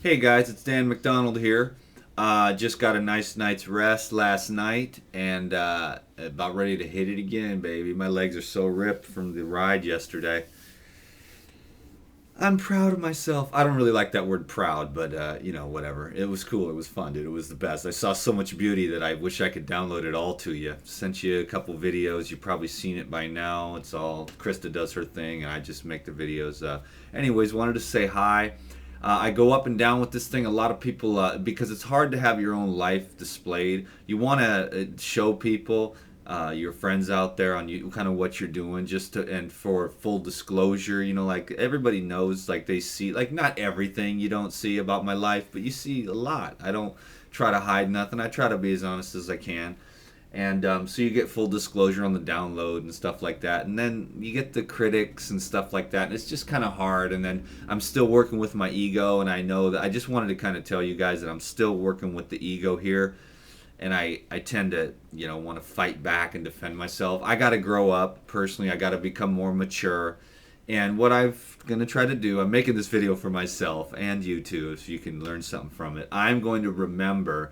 Hey guys, it's Dan McDonald here. Just got a nice night's rest last night and about ready to hit it again, baby. My legs are so ripped from the ride yesterday. I'm proud of myself. I don't really like that word proud, but whatever. It was cool. It was fun, dude. It was the best. I saw so much beauty that I wish I could download it all to you. Sent you a couple videos. You've probably seen it by now. It's all Krista does her thing, and I just make the videos. Anyways, wanted to say hi. I go up and down with this thing. A lot of people, because it's hard to have your own life displayed. You want to show people, your friends out there, on you, kind of what you're doing, just to, and for full disclosure, like everybody knows, like they see, like not everything you don't see about my life, but you see a lot. I don't try to hide nothing. I try to be as honest as I can. And so you get full disclosure on the download and stuff like that. And then you get the critics and stuff like that. And it's just kind of hard. And then I'm still working with my ego. And I know that I just wanted to kind of tell you guys that I'm still working with the ego here. And I tend to, want to fight back and defend myself. I got to grow up personally. I got to become more mature. And what I'm going to try to do, I'm making this video for myself and you too, so you can learn something from it. I'm going to remember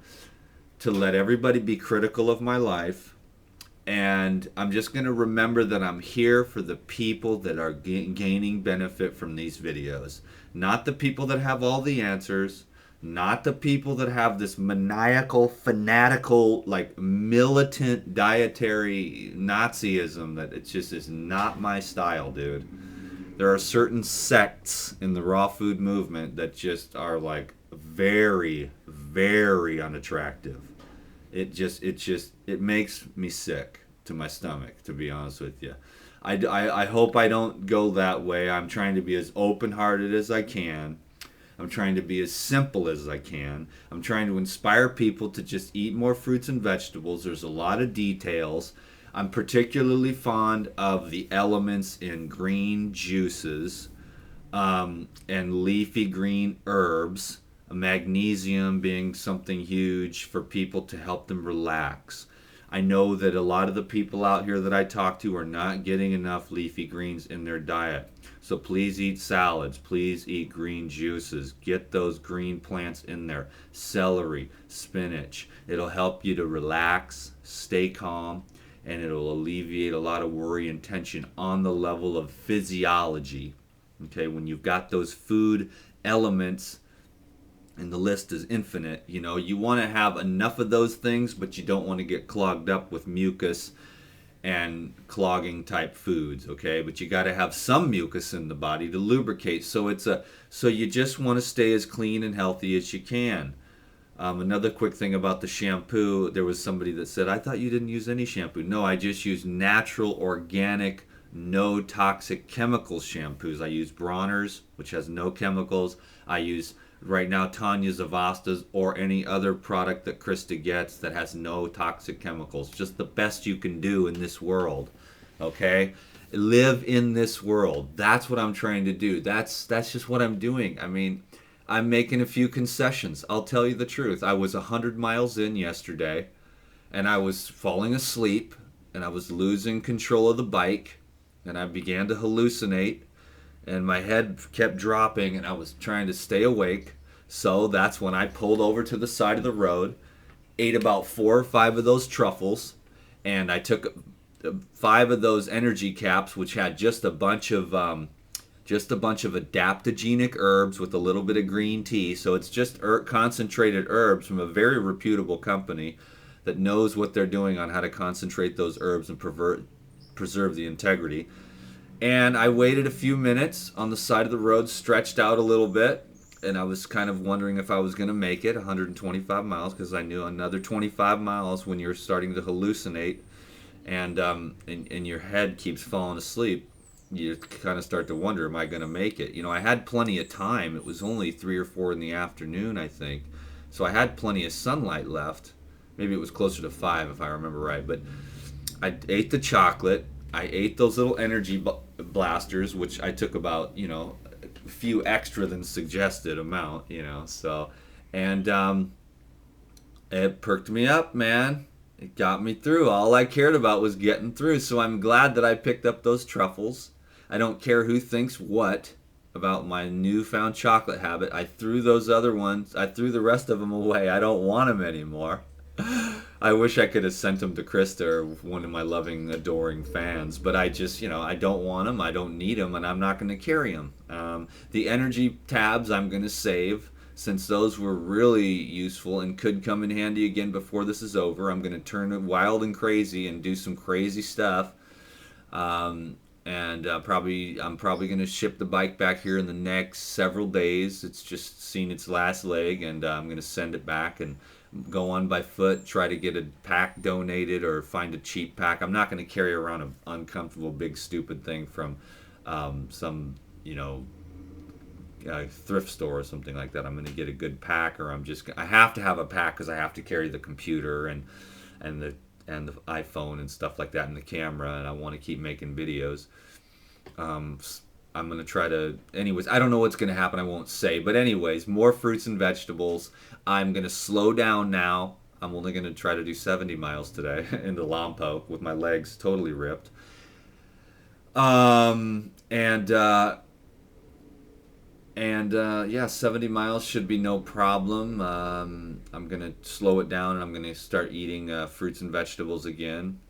to let everybody be critical of my life, and I'm just going to remember that I'm here for the people that are gaining benefit from these videos, not the people that have all the answers, not the people that have this maniacal, fanatical, like militant dietary Nazism. That it just is not my style, dude. There are certain sects in the raw food movement that just are like very, very unattractive. It makes me sick to my stomach, to be honest with you. I hope I don't go that way. I'm trying to be as open hearted as I can. I'm trying to be as simple as I can. I'm trying to inspire people to just eat more fruits and vegetables. There's a lot of details. I'm particularly fond of the elements in green juices, and leafy green herbs, magnesium being something huge for people to help them relax. I know that a lot of the people out here that I talk to are not getting enough leafy greens in their diet. So please eat salads. Please eat green juices. Get those green plants in there. Celery, spinach. It'll help you to relax, stay calm, and it'll alleviate a lot of worry and tension on the level of physiology. Okay, when you've got those food elements and the list is infinite, you want to have enough of those things, but you don't want to get clogged up with mucus and clogging type foods, okay? But you got to have some mucus in the body to lubricate. So you just want to stay as clean and healthy as you can. Another quick thing about the shampoo, there was somebody that said, I thought you didn't use any shampoo. No, I just use natural, organic, no toxic chemical shampoos. I use Bronner's, which has no chemicals. I use right now Tanya Zavasta's or any other product that Krista gets that has no toxic chemicals. Just the best you can do in this world. Okay? Live in this world. That's what I'm trying to do. That's just what I'm doing. I mean, I'm making a few concessions. I'll tell you the truth. I was 100 miles in yesterday and I was falling asleep and I was losing control of the bike and I began to hallucinate and my head kept dropping and I was trying to stay awake. So that's when I pulled over to the side of the road, ate about 4 or 5 of those truffles, and I took 5 of those energy caps, which had just a bunch of adaptogenic herbs with a little bit of green tea. So it's just concentrated herbs from a very reputable company that knows what they're doing on how to concentrate those herbs and preserve the integrity. And I waited a few minutes on the side of the road, stretched out a little bit, and I was kind of wondering if I was going to make it 125 miles, because I knew another 25 miles when you're starting to hallucinate and your head keeps falling asleep, you kind of start to wonder, am I going to make it? I had plenty of time. It was only 3 or 4 in the afternoon, I think. So I had plenty of sunlight left. Maybe it was closer to 5 if I remember right. But I ate the chocolate. I ate those little energy blasters, which I took about, a few extra than suggested amount, So, and it perked me up, man. It got me through. All I cared about was getting through. So I'm glad that I picked up those truffles. I don't care who thinks what. about my newfound chocolate habit. I threw those other ones, I threw the rest of them away. I don't want them anymore. I wish I could have sent them to Krista, or one of my loving, adoring fans, but I just, I don't want them, I don't need them, and I'm not going to carry them. The energy tabs I'm going to save, since those were really useful and could come in handy again before this is over. I'm going to turn it wild and crazy and do some crazy stuff. And I'm probably going to ship the bike back here in the next several days. It's just seen its last leg, and I'm going to send it back and go on by foot, try to get a pack donated or find a cheap pack. I'm not going to carry around an uncomfortable, big, stupid thing from some, thrift store or something like that. I'm going to get a good pack, or I have to have a pack because I have to carry the computer and the iPhone and stuff like that, and the camera, and I want to keep making videos. I'm going to try to, anyways, I don't know what's going to happen, I won't say, but anyways, more fruits and vegetables. I'm going to slow down now. I'm only going to try to do 70 miles today into Lompoc with my legs totally ripped. Yeah, 70 miles should be no problem. I'm going to slow it down, and I'm going to start eating fruits and vegetables again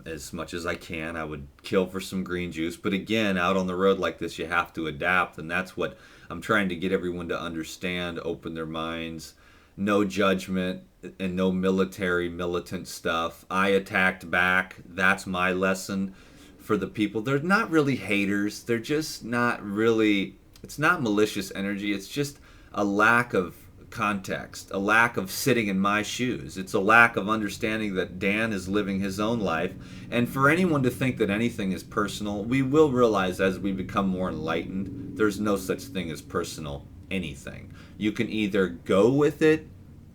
as much as I can. I would kill for some green juice. But again, out on the road like this, you have to adapt, and that's what I'm trying to get everyone to understand, open their minds. No judgment and no militant stuff. I attacked back. That's my lesson for the people. They're not really haters. They're just not really, it's not malicious energy. It's just a lack of context, a lack of sitting in my shoes. It's a lack of understanding that Dan is living his own life. And for anyone to think that anything is personal, we will realize as we become more enlightened, there's no such thing as personal anything. You can either go with it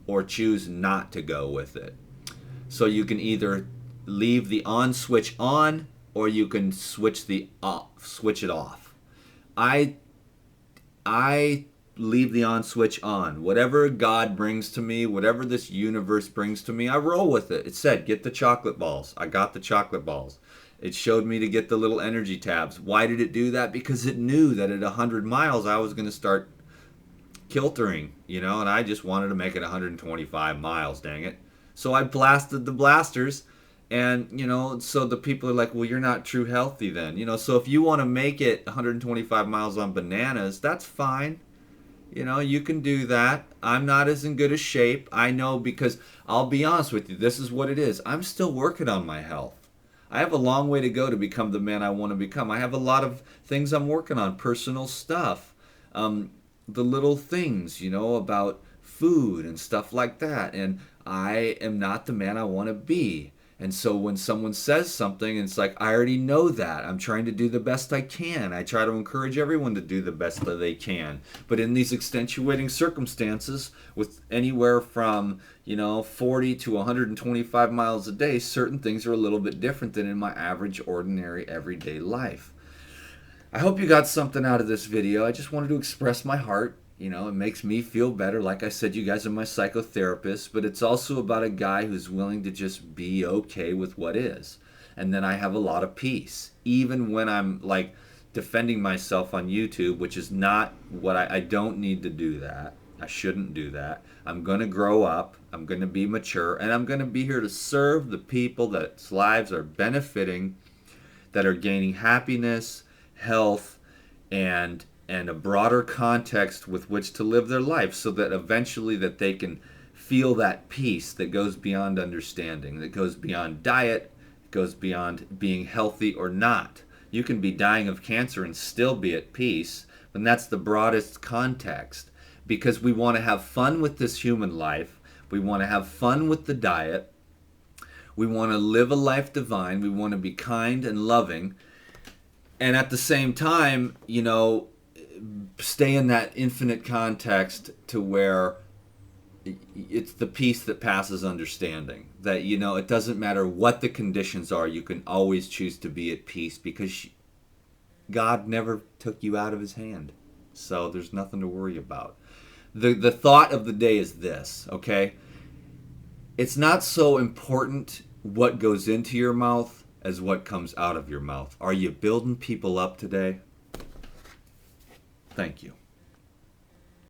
or choose not to go with it. So you can either leave the on switch on, or you can switch it off. I leave the on switch on. Whatever God brings to me, whatever this universe brings to me, I roll with it. It said, get the chocolate balls. I got the chocolate balls. It showed me to get the little energy tabs. Why did it do that? Because it knew that at 100 miles I was going to start kiltering, and I just wanted to make it 125 miles, dang it. So I blasted the blasters, and, so the people are like, well, you're not true healthy then. So if you want to make it 125 miles on bananas, that's fine. You can do that. I'm not as in good a shape. I know, because I'll be honest with you, this is what it is. I'm still working on my health. I have a long way to go to become the man I want to become. I have a lot of things I'm working on, personal stuff. The little things, about food and stuff like that. And I am not the man I want to be. And so when someone says something, it's like, I already know that. I'm trying to do the best I can. I try to encourage everyone to do the best that they can. But in these extenuating circumstances, with anywhere from, 40 to 125 miles a day, certain things are a little bit different than in my average, ordinary, everyday life. I hope you got something out of this video. I just wanted to express my heart. It makes me feel better. Like I said, you guys are my psychotherapists, but it's also about a guy who's willing to just be okay with what is. And then I have a lot of peace. Even when I'm like defending myself on YouTube, which is not what I don't need to do that. I shouldn't do that. I'm going to grow up. I'm going to be mature. And I'm going to be here to serve the people that's lives are benefiting, that are gaining happiness, health, and a broader context with which to live their life, so that eventually that they can feel that peace that goes beyond understanding, that goes beyond diet, goes beyond being healthy or not. You can be dying of cancer and still be at peace, and that's the broadest context, because we want to have fun with this human life. We want to have fun with the diet. We want to live a life divine. We want to be kind and loving. And at the same time, stay in that infinite context to where it's the peace that passes understanding. That, it doesn't matter what the conditions are, you can always choose to be at peace, because God never took you out of his hand. So there's nothing to worry about. The thought of the day is this, okay? It's not so important what goes into your mouth as what comes out of your mouth. Are you building people up today? Thank you.